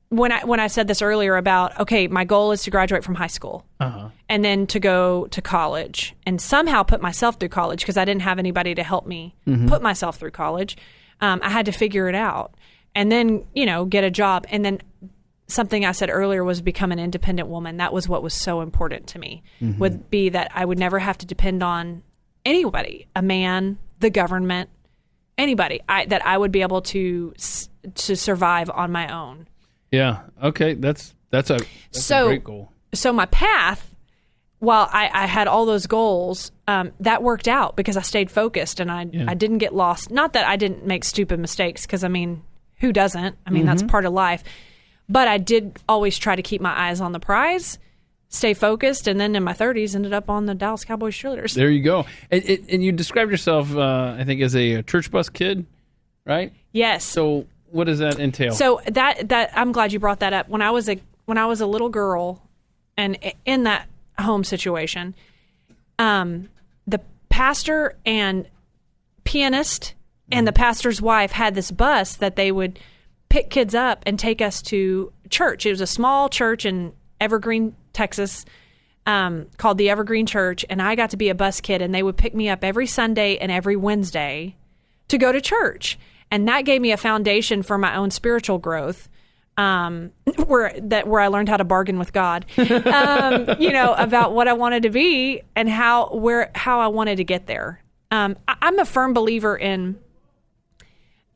when I said this earlier about, okay, my goal is to graduate from high school and then to go to college and somehow put myself through college, because I didn't have anybody to help me put myself through college. I had to figure it out and then, get a job. And then something I said earlier was become an independent woman. That was what was so important to me, would be that I would never have to depend on anybody, a man, the government, anybody, that I would be able to survive on my own. Yeah. Okay. That's a great goal. So my path, while I had all those goals, that worked out because I stayed focused and I didn't get lost. Not that I didn't make stupid mistakes, because who doesn't? That's part of life. But I did always try to keep my eyes on the prize, stay focused, and then in my 30s ended up on the Dallas Cowboys cheerleaders. There you go. And you described yourself, I think, as a church bus kid, right? Yes. So what does that entail? So that I'm glad you brought that up. When I was a little girl, and in that home situation, the pastor and pianist and the pastor's wife had this bus that they would pick kids up and take us to church. It was a small church in Evergreen, Texas, called the Evergreen Church, and I got to be a bus kid, and they would pick me up every Sunday and every Wednesday to go to church. And that gave me a foundation for my own spiritual growth, where I learned how to bargain with God, about what I wanted to be and how I wanted to get there. I'm a firm believer in,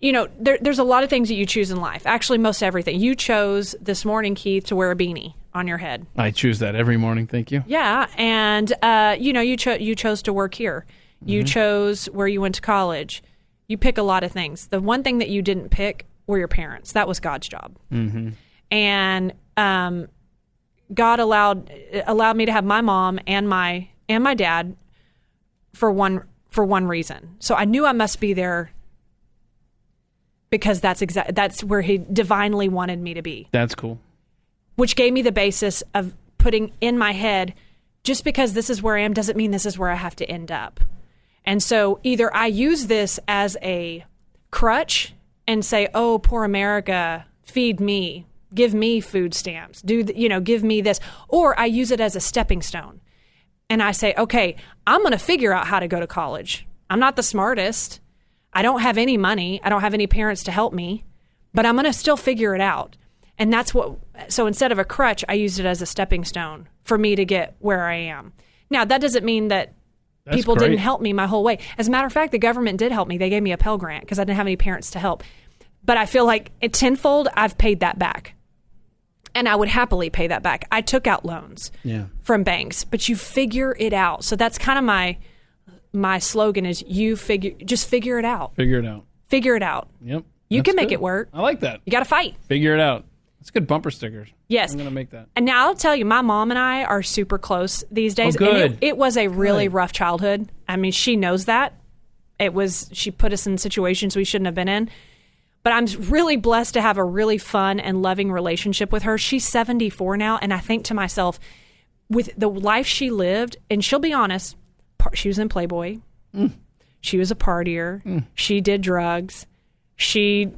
there's a lot of things that you choose in life. Actually, most everything. You chose this morning, Keith, to wear a beanie on your head. I choose that every morning. Thank you. Yeah, and you chose to work here. You chose where you went to college. You pick a lot of things. The one thing that you didn't pick were your parents. That was God's job. And God allowed me to have my mom and my dad for one reason. So I knew I must be there because that's where He divinely wanted me to be. That's cool. Which gave me the basis of putting in my head, just because this is where I am doesn't mean this is where I have to end up. And so either I use this as a crutch and say, oh, poor America, feed me, give me food stamps, give me this, or I use it as a stepping stone. And I say, okay, I'm going to figure out how to go to college. I'm not the smartest. I don't have any money. I don't have any parents to help me, but I'm going to still figure it out. And so instead of a crutch, I used it as a stepping stone for me to get where I am. Now, that doesn't mean that people didn't help me my whole way. As a matter of fact, the government did help me. They gave me a Pell Grant because I didn't have any parents to help. But I feel like tenfold, I've paid that back. And I would happily pay that back. I took out loans from banks, but you figure it out. So that's kind of my slogan is just figure it out. Figure it out. Figure it out. Yep. You can make it work. I like that. You got to fight. Figure it out. It's good bumper stickers. Yes. I'm going to make that. And now I'll tell you, my mom and I are super close these days. Oh, good. And it was a really rough childhood. She knows that. She put us in situations we shouldn't have been in. But I'm really blessed to have a really fun and loving relationship with her. She's 74 now, and I think to myself, with the life she lived, and she'll be honest, she was in Playboy. She was a partier. She did drugs. She,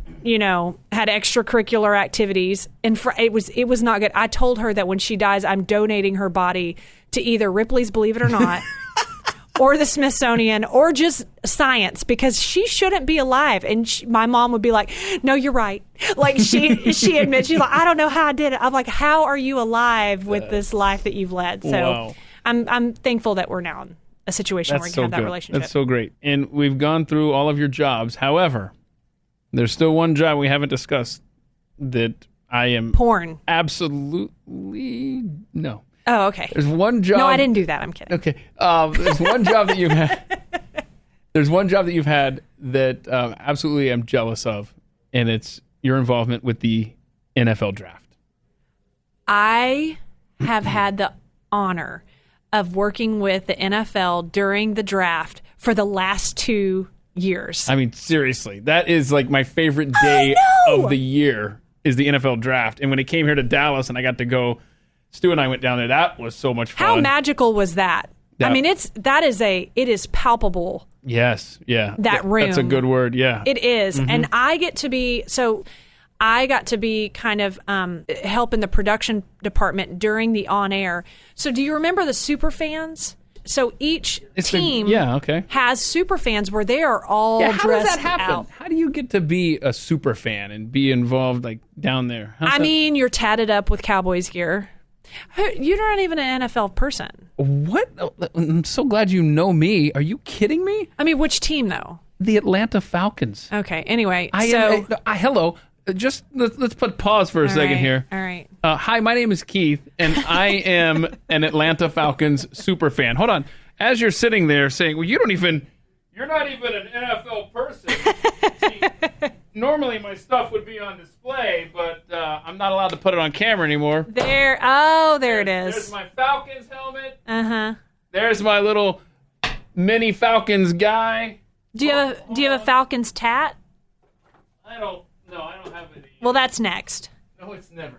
had extracurricular activities, and it was not good. I told her that when she dies, I'm donating her body to either Ripley's Believe It or Not, or the Smithsonian, or just science, because she shouldn't be alive. And my mom would be like, "No, you're right." Like she admits, she's like, "I don't know how I did it." I'm like, "How are you alive with this life that you've led?" So wow. I'm thankful that we're now in a situation where we can have that relationship. That's so great. And we've gone through all of your jobs. However, there's still one job we haven't discussed that I am porn. Absolutely no. Oh, okay. There's one job. No, I didn't do that. I'm kidding. Okay. There's one job that you've had. There's one job that you've had that absolutely I'm jealous of, and it's your involvement with the NFL draft. I have had the honor of working with the NFL during the draft for the last 2 years. I mean, seriously, that is like my favorite day of the year is the NFL draft. And when it came here to Dallas and I got to go, Stu and I went down there. That was so much fun. How magical was that? I mean, it is palpable. Yes, yeah. That room. That's a good word, yeah. It is. And I got to be kind of help in the production department during the on-air. So do you remember the super fans? So each team has super fans where they are all dressed how does that happen? out. How do you get to be a super fan and be involved like down there? I mean, you're tatted up with Cowboys gear. You're not even an NFL person. What? I'm so glad you know me. Are you kidding me? I mean, which team, though? The Atlanta Falcons. Okay, anyway. Hello. Just let's put pause for a second here. All right. Hi, my name is Keith, and I am an Atlanta Falcons super fan. Hold on. As you're sitting there saying, well, you're not even an NFL person. See, normally my stuff would be on display, but I'm not allowed to put it on camera anymore. There it is. There's my Falcons helmet. Uh-huh. There's my little mini Falcons guy. Do you have a Falcons tat? I don't have any. Well, that's next. No, it's never.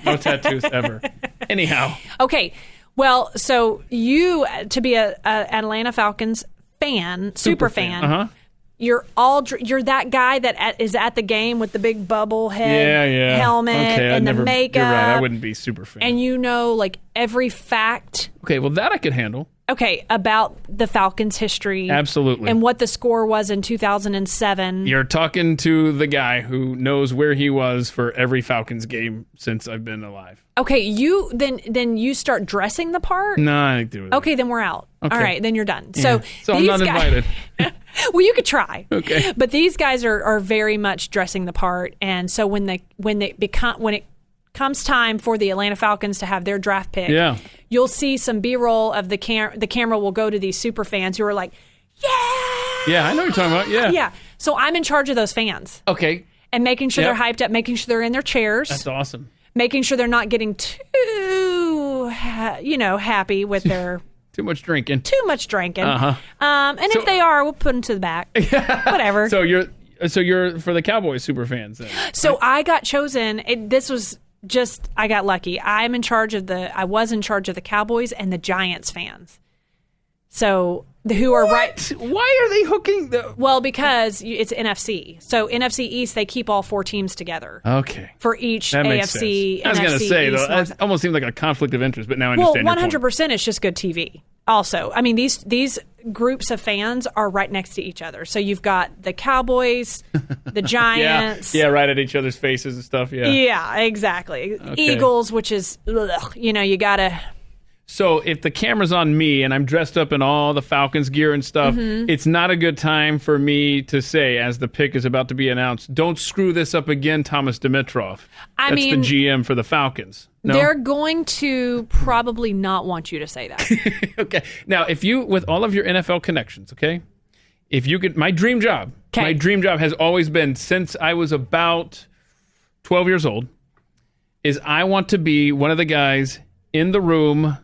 No tattoos ever. Anyhow. Okay. Well, so you, to be an Atlanta Falcons fan, super fan, you're that guy that is at the game with the big bubble head helmet and the makeup. You're right. I wouldn't be super fan. And you know, like, every fact. Okay, well, that I could handle. Okay, about the Falcons' history. Absolutely. And what the score was in 2007. You're talking to the guy who knows where he was for every Falcons game since I've been alive. Okay, then you start dressing the part? No, I didn't do it. Okay, then we're out. Okay. All right, then you're done. Yeah. So I'm not invited. Well, you could try. Okay. But these guys are very much dressing the part, and so when it comes time for the Atlanta Falcons to have their draft pick, you'll see some B-roll of the camera will go to these super fans who are like, yeah! Yeah, I know what you're talking about, yeah. Yeah, so I'm in charge of those fans. Okay. And making sure they're hyped up, making sure they're in their chairs. That's awesome. Making sure they're not getting too, happy with their... Too much drinking. Uh-huh. And if they are, we'll put them to the back. Whatever. So you're for the Cowboys super fans then. So I got chosen. I got lucky. I was in charge of the Cowboys and the Giants fans. So who are right? Why are they hooking the? Well, because it's NFC. So NFC East, they keep all four teams together. Okay. For each that AFC. I was going to say though, that almost seemed like a conflict of interest, but now I understand. Well, 100%. It's just good TV. Also, I mean, these groups of fans are right next to each other. So you've got the Cowboys, the Giants. Yeah, right at each other's faces and stuff. Yeah. Yeah, exactly. Okay. Eagles, which is, you got to... So if the camera's on me and I'm dressed up in all the Falcons gear and stuff, it's not a good time for me to say, as the pick is about to be announced, don't screw this up again, Thomas Dimitroff. That's the GM for the Falcons. No? They're going to probably not want you to say that. Okay. Now, if you, with all of your NFL connections, okay, if you could, my dream job has always been, since I was about 12 years old, is I want to be one of the guys in the room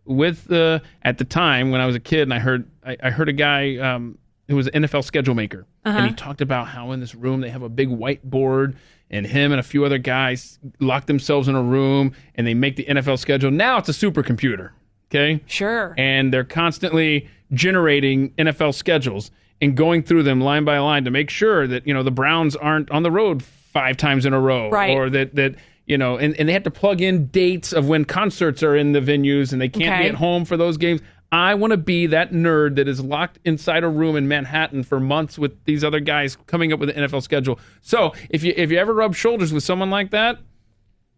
with at the time when I was a kid, and I heard a guy who was an NFL schedule maker, and he talked about how in this room they have a big whiteboard, and him and a few other guys lock themselves in a room and they make the NFL schedule. Now it's a supercomputer, okay? Sure. And they're constantly generating NFL schedules and going through them line by line to make sure that the Browns aren't on the road 5 times in a row, right? Or that. And they have to plug in dates of when concerts are in the venues and they can't be at home for those games. I want to be that nerd that is locked inside a room in Manhattan for months with these other guys coming up with an NFL schedule. So if you ever rub shoulders with someone like that,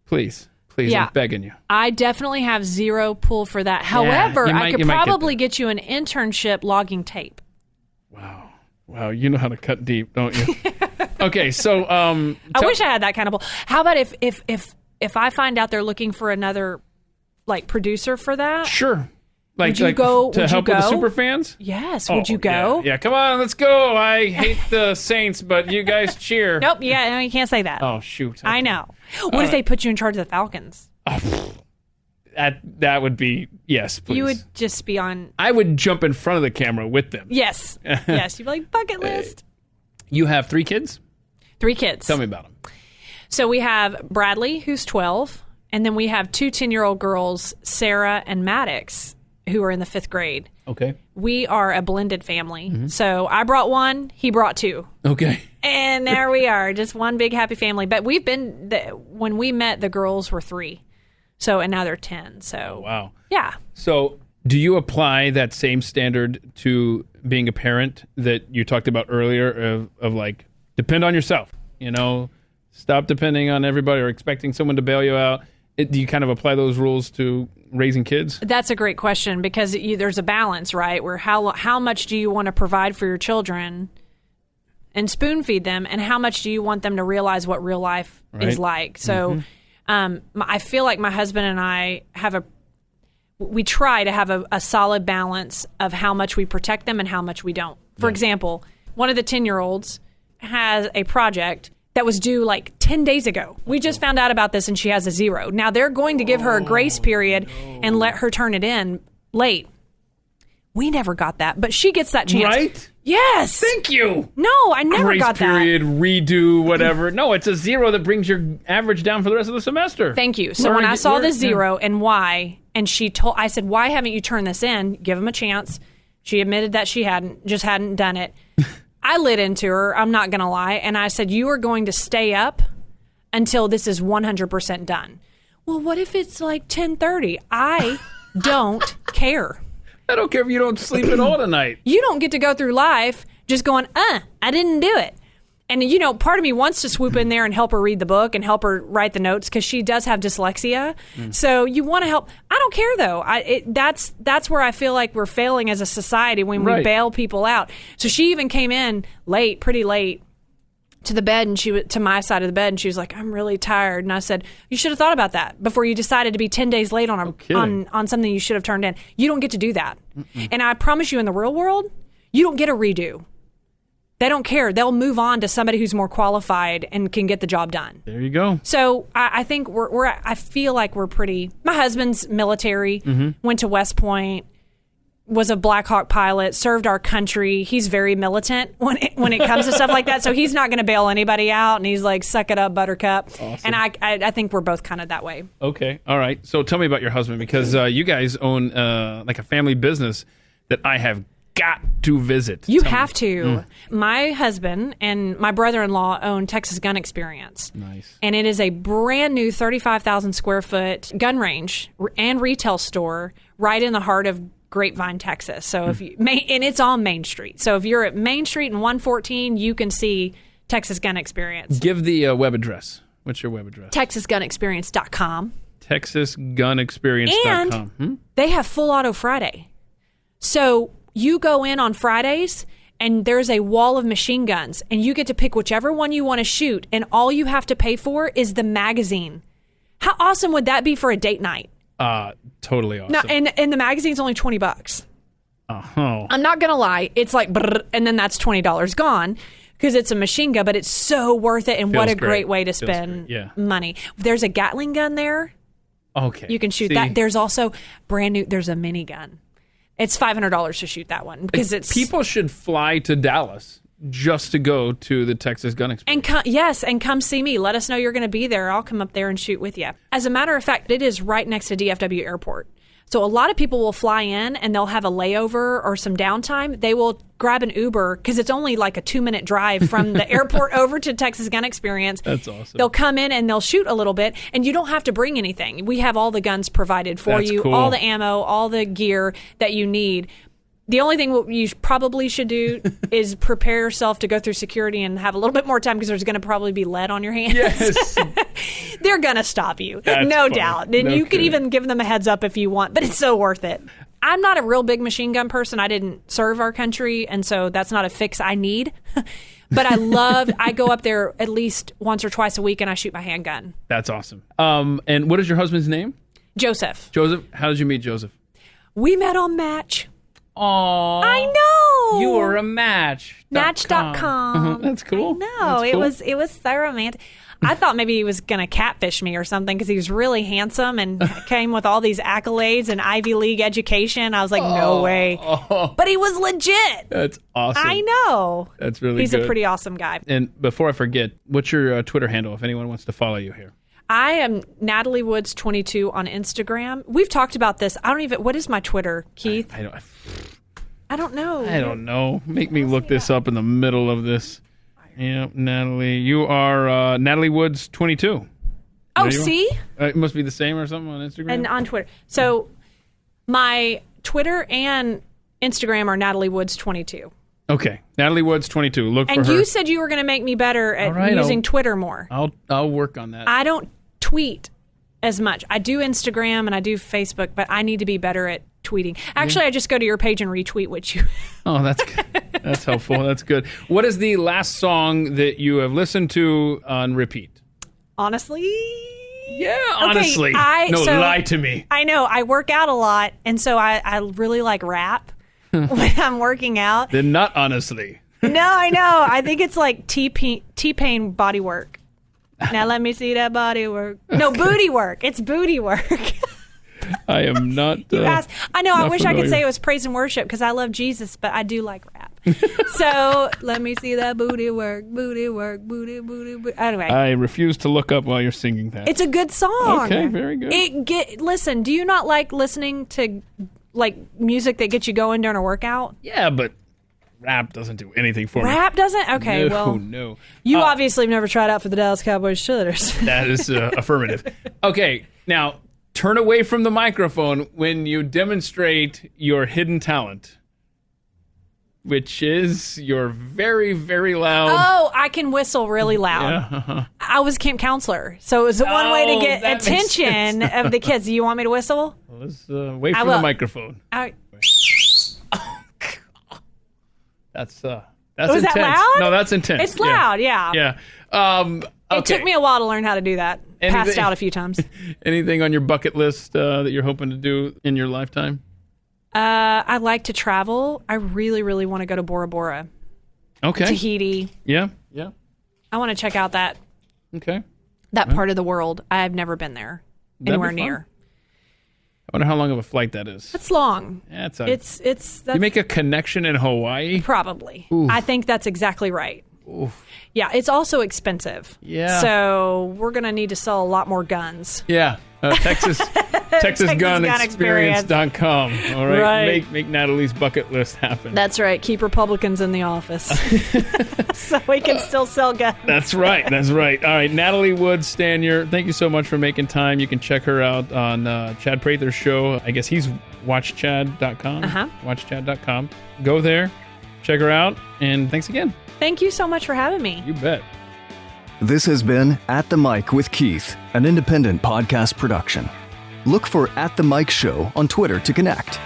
please, I'm begging you. I definitely have zero pull for that. However, I could probably get you an internship logging tape. Wow, you know how to cut deep, don't you? Okay, so I wish I had that kind of pull. How about if I find out they're looking for another like producer for that? Sure. Like, Would you go? to Would help you with the go? super fans? Yes. Would you go? Yeah, come on, let's go. I hate the Saints, but you guys cheer. Nope. Yeah, no, you can't say that. Oh, shoot. I know. What if they put you in charge of the Falcons? That would be, yes, please. You would just be on. I would jump in front of the camera with them. Yes. Yes. You'd be like, bucket list. You have 3 kids? 3 kids. Tell me about them. So we have Bradley, who's 12, and then we have 2 10-year-old girls, Sarah and Maddox, who are in the 5th grade. Okay. We are a blended family. So I brought 1, he brought 2. Okay. And there we are, just one big happy family. But we've been, when we met, the girls were 3. So, and now they're 10. So, Wow. yeah. So, do you apply that same standard to being a parent that you talked about earlier of like, depend on yourself, stop depending on everybody or expecting someone to bail you out? Do you kind of apply those rules to raising kids? That's a great question because there's a balance, right? Where how much do you want to provide for your children and spoon feed them, and how much do you want them to realize what real life is like? So I feel like my husband and I we try to have a solid balance of how much we protect them and how much we don't. For example, one of the 10-year-olds has a project that was due like 10 days ago. We just found out about this and she has a 0. Now they're going to give her a grace period and let her turn it in late. We never got that, but she gets that chance. Right? Yes. Thank you. No, I never Grace got period, redo, whatever. No, it's a 0 that brings your average down for the rest of the semester. Thank you. So when I saw the 0 and why, and I said, why haven't you turned this in? Give him a chance. She admitted that she hadn't done it. I lit into her, I'm not going to lie, and I said, you are going to stay up until this is 100% done. Well, what if it's like 10:30? I don't care. I don't care if you don't sleep at all tonight. You don't get to go through life just going, I didn't do it. And, part of me wants to swoop in there and help her read the book and help her write the notes because she does have dyslexia. So you want to help. I don't care, though. That's where I feel like we're failing as a society when we bail people out. So she even came in pretty late, to the bed, and to my side of the bed, and she was like, I'm really tired. And I said, you should have thought about that before you decided to be 10 days late on something you should have turned in. You don't get to do that. And I promise you, in the real world, you don't get a redo. They don't care. They'll move on to somebody who's more qualified and can get the job done. There you go. So I think I feel like we're pretty. My husband's military, went to West Point, was a Black Hawk pilot, served our country. He's very militant when it comes to stuff like that. So he's not going to bail anybody out. And he's like, suck it up, buttercup. Awesome. And I think we're both kind of that way. Okay. All right. So tell me about your husband, because you guys own like a family business that I have got to visit. You have to. My husband and my brother-in-law own Texas Gun Experience. Nice. And it is a brand new 35,000 square foot gun range and retail store right in the heart of Grapevine, Texas. So and it's on Main Street. So if you're at Main Street and 114, you can see Texas Gun Experience. Give the web address. What's your web address? TexasGunExperience.com. TexasGunExperience.com. And they have Full Auto Friday. So you go in on Fridays and there's a wall of machine guns and you get to pick whichever one you want to shoot, and all you have to pay for is the magazine. How awesome would that be for a date night? Totally awesome. No, and the magazine's only $20. Oh. I'm not gonna lie, it's like and then that's $20 gone because it's a machine gun, but it's so worth it. And what a great way to spend money. There's a Gatling gun there. Okay, you can shoot that. There's also brand new. There's a minigun. It's $500 to shoot that one because people should fly to Dallas just to go to the Texas Gun Experience. And come see me. Let us know you're going to be there. I'll come up there and shoot with you. As a matter of fact, it is right next to DFW Airport. So a lot of people will fly in and they'll have a layover or some downtime. They will grab an Uber because it's only like a 2-minute drive from the airport over to Texas Gun Experience. That's awesome. They'll come in and they'll shoot a little bit, and you don't have to bring anything. We have all the guns provided for you, cool. All the ammo, all the gear that you need. The only thing you probably should do is prepare yourself to go through security and have a little bit more time because there's going to probably be lead on your hands. Yes. They're going to stop you. That's no funny. doubt. And you could even give them a heads up if you want, but it's so worth it. I'm not a real big machine gun person. I didn't serve our country, and so that's not a fix I need. But I go up there at least once or twice a week and I shoot my handgun. That's awesome. And what is your husband's name? Joseph. Joseph, how did you meet Joseph? We met on Match. Oh, I know. You were a Match. Match.com. That's cool. No, it was so romantic. I thought maybe he was going to catfish me or something because he was really handsome and came with all these accolades and Ivy League education. I was like, no way. But he was legit. That's awesome. I know. That's really He's good. a pretty awesome guy. And before I forget, what's your Twitter handle if anyone wants to follow you here? I am Natalie Woods-22 on Instagram. We've talked about this. What is my Twitter, Keith? I don't know. I don't know. Make me look this up in the middle of this. Yep, Natalie. You are Natalie Woods-22. Oh, see? It must be the same or something on Instagram? And on Twitter. So my Twitter and Instagram are Natalie Woods-22. Okay. Natalie Woods-22. Look for her. And you said you were going to make me better at using Twitter more. I'll work on that. I don't tweet as much. I do Instagram and I do Facebook, but I need to be better at tweeting. Actually, I just go to your page and retweet what you... Oh, that's good. That's helpful. That's good. What is the last song that you have listened to on repeat? Honestly? Yeah, honestly. Lie to me. I know. I work out a lot, and so I really like rap when I'm working out. Then not honestly. No, I know. I think it's like T-Pain Body Work. Now let me see that body work. No, Booty Work. It's Booty Work. I am not. I know. I wish familiar. I could say it was praise and worship because I love Jesus, but I do like rap. So let me see that booty work, booty work, booty. Anyway, I refuse to look up while you're singing that. It's a good song. Okay, very good. Listen. Do you not like listening to like music that gets you going during a workout? Yeah, but rap doesn't do anything for me. Rap doesn't? Okay, No. You obviously have never tried out for the Dallas Cowboys cheerleaders. That is affirmative. Okay, now turn away from the microphone when you demonstrate your hidden talent, which is your very, very loud... Oh, I can whistle really loud. Yeah. I was camp counselor, so it was one way to get attention of the kids. Do you want me to whistle? Well, let's wait from the microphone. That's was intense. that loud? No, that's intense. It's loud, yeah. Yeah. Okay. It took me a while to learn how to do that. Passed out a few times. Anything on your bucket list that you're hoping to do in your lifetime? I like to travel. I really, really want to go to Bora Bora. Okay. Tahiti. Yeah. I want to check out that part of the world. I have never been there. Anywhere near. I wonder how long of a flight that is. It's long. Yeah, it's you make a connection in Hawaii? Probably. Oof. I think that's exactly right. Oof. Yeah, it's also expensive. Yeah. So we're going to need to sell a lot more guns. Yeah. TexasGunExperience.com. All right. Make Natalie's bucket list happen. That's right. Keep Republicans in the office so we can still sell guns. That's right. All right. Natalie Woods-Stanyer, thank you so much for making time. You can check her out on Chad Prather's show. I guess he's watchchad.com. Watchchad.com. Go there. Check her out. And thanks again. Thank you so much for having me. You bet. This has been At the Mic with Keith, an independent podcast production. Look for At the Mic Show on Twitter to connect.